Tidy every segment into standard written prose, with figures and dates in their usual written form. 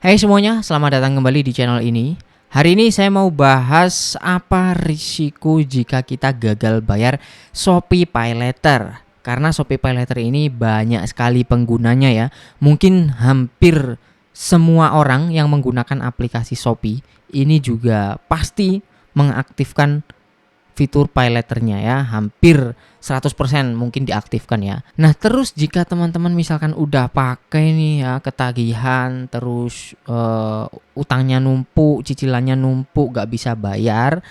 Hai semuanya, selamat datang kembali di channel ini. Hari ini saya mau bahas apa risiko jika kita gagal bayar Shopee PayLater. Karena Shopee PayLater ini banyak sekali penggunanya ya. Mungkin hampir semua orang yang menggunakan aplikasi Shopee ini juga pasti mengaktifkan fitur PayLater-nya ya, hampir 100% mungkin diaktifkan ya. Nah, terus jika teman-teman misalkan udah pakai nih ya, ketagihan, terus utangnya numpuk, cicilannya numpuk, gak bisa bayar.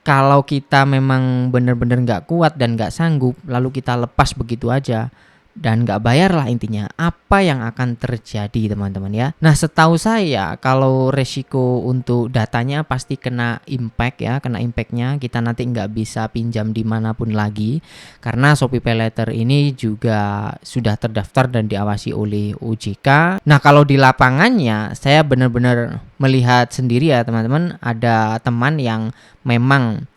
Kalau kita memang bener-bener gak kuat dan gak sanggup, lalu kita lepas begitu aja dan nggak bayar lah, intinya apa yang akan terjadi teman-teman ya. Nah, setahu saya kalau resiko untuk datanya pasti kena impact ya, kena impactnya kita nanti nggak bisa pinjam dimanapun lagi karena Shopee PayLater ini juga sudah terdaftar dan diawasi oleh OJK. Nah, kalau di lapangannya saya benar-benar melihat sendiri ya teman-teman, ada teman yang memang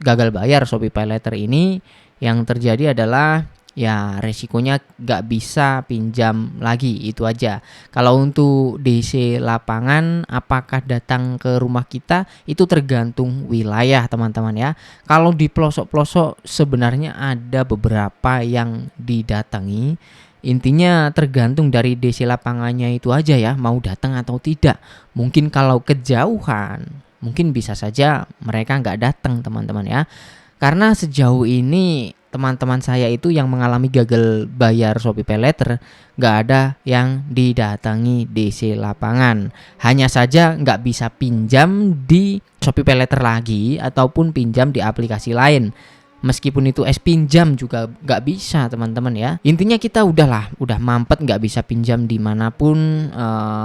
gagal bayar Shopee PayLater ini. Yang terjadi adalah ya resikonya nggak bisa pinjam lagi, itu aja. Kalau untuk DC lapangan apakah datang ke rumah kita itu tergantung wilayah teman-teman ya. Kalau di pelosok-pelosok sebenarnya ada beberapa yang didatangi. Intinya tergantung dari DC lapangannya itu aja ya, mau datang atau tidak. Mungkin kalau kejauhan mungkin bisa saja mereka nggak datang teman-teman ya. Karena sejauh ini teman-teman saya itu yang mengalami gagal bayar Shopee PayLater nggak ada yang didatangi DC lapangan. Hanya saja nggak bisa pinjam di Shopee PayLater lagi ataupun pinjam di aplikasi lain. Meskipun itu pinjam juga nggak bisa teman-teman ya. Intinya kita udah mampet nggak bisa pinjam dimanapun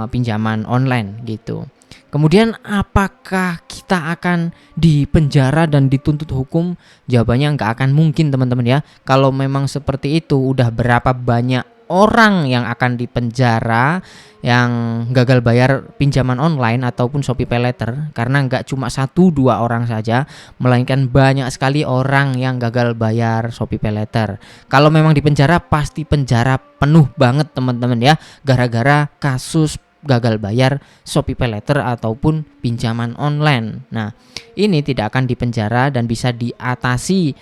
pinjaman online gitu. Kemudian apakah kita akan dipenjara dan dituntut hukum? Jawabannya nggak akan mungkin teman-teman ya. Kalau memang seperti itu, udah berapa banyak orang yang akan dipenjara yang gagal bayar pinjaman online ataupun Shopee PayLater, karena nggak cuma 1-2 orang saja, melainkan banyak sekali orang yang gagal bayar Shopee PayLater. Kalau memang dipenjara pasti penjara penuh banget teman-teman ya, gara-gara kasus gagal bayar Shopee PayLater ataupun pinjaman online. Nah, ini tidak akan dipenjara dan bisa diatasi.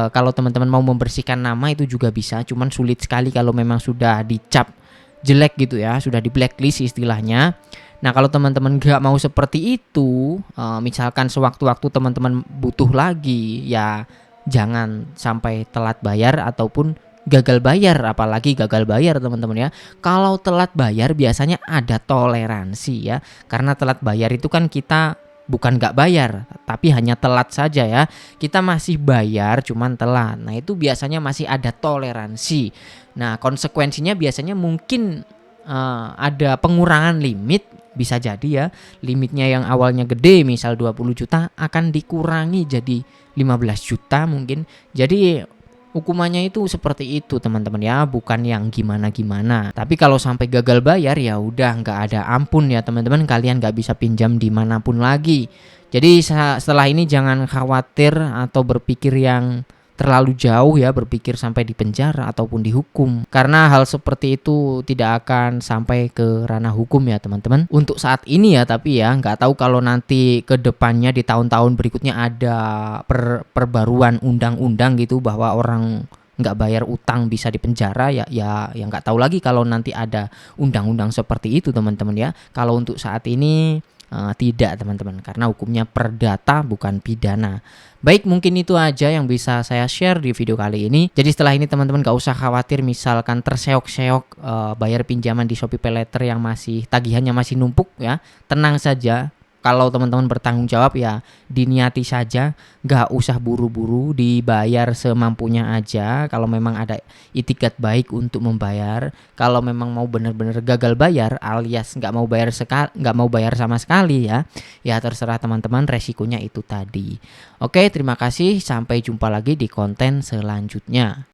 Kalau teman-teman mau membersihkan nama itu juga bisa, cuman sulit sekali kalau memang sudah dicap jelek gitu ya, sudah di blacklist istilahnya. Nah, kalau teman-teman gak mau seperti itu, misalkan sewaktu-waktu teman-teman butuh lagi, ya jangan sampai telat bayar ataupun gagal bayar, apalagi gagal bayar teman-teman ya. Kalau telat bayar biasanya ada toleransi ya, karena telat bayar itu kan kita bukan nggak bayar, tapi hanya telat saja ya. Kita masih bayar, cuman telat. Nah, itu biasanya masih ada toleransi. Nah, konsekuensinya biasanya mungkin ada pengurangan limit, bisa jadi ya. Limitnya yang awalnya gede, misal 20 juta, akan dikurangi jadi 15 juta mungkin. Jadi hukumannya itu seperti itu teman-teman ya, bukan yang gimana-gimana. Tapi kalau sampai gagal bayar ya udah nggak ada ampun ya teman-teman, kalian nggak bisa pinjam dimanapun lagi. Jadi setelah ini jangan khawatir atau berpikir yang terlalu jauh ya, berpikir sampai di penjara ataupun dihukum, karena hal seperti itu tidak akan sampai ke ranah hukum ya teman-teman untuk saat ini ya. Tapi ya nggak tahu kalau nanti ke depannya di tahun-tahun berikutnya ada perbaruan undang-undang gitu bahwa orang nggak bayar utang bisa dipenjara ya nggak tahu lagi kalau nanti ada undang-undang seperti itu teman-teman ya. Kalau untuk saat ini tidak teman-teman, karena hukumnya perdata bukan pidana. Baik, mungkin itu aja yang bisa saya share di video kali ini. Jadi setelah ini teman-teman gak usah khawatir misalkan terseok-seok bayar pinjaman di Shopee PayLater yang masih tagihannya masih numpuk ya. Tenang saja. Kalau teman-teman bertanggung jawab ya diniati saja, gak usah buru-buru, dibayar semampunya aja. Kalau memang ada itikat baik untuk membayar, kalau memang mau benar-benar gagal bayar alias nggak mau bayar sama sekali ya terserah teman-teman, resikonya itu tadi. Oke, terima kasih, sampai jumpa lagi di konten selanjutnya.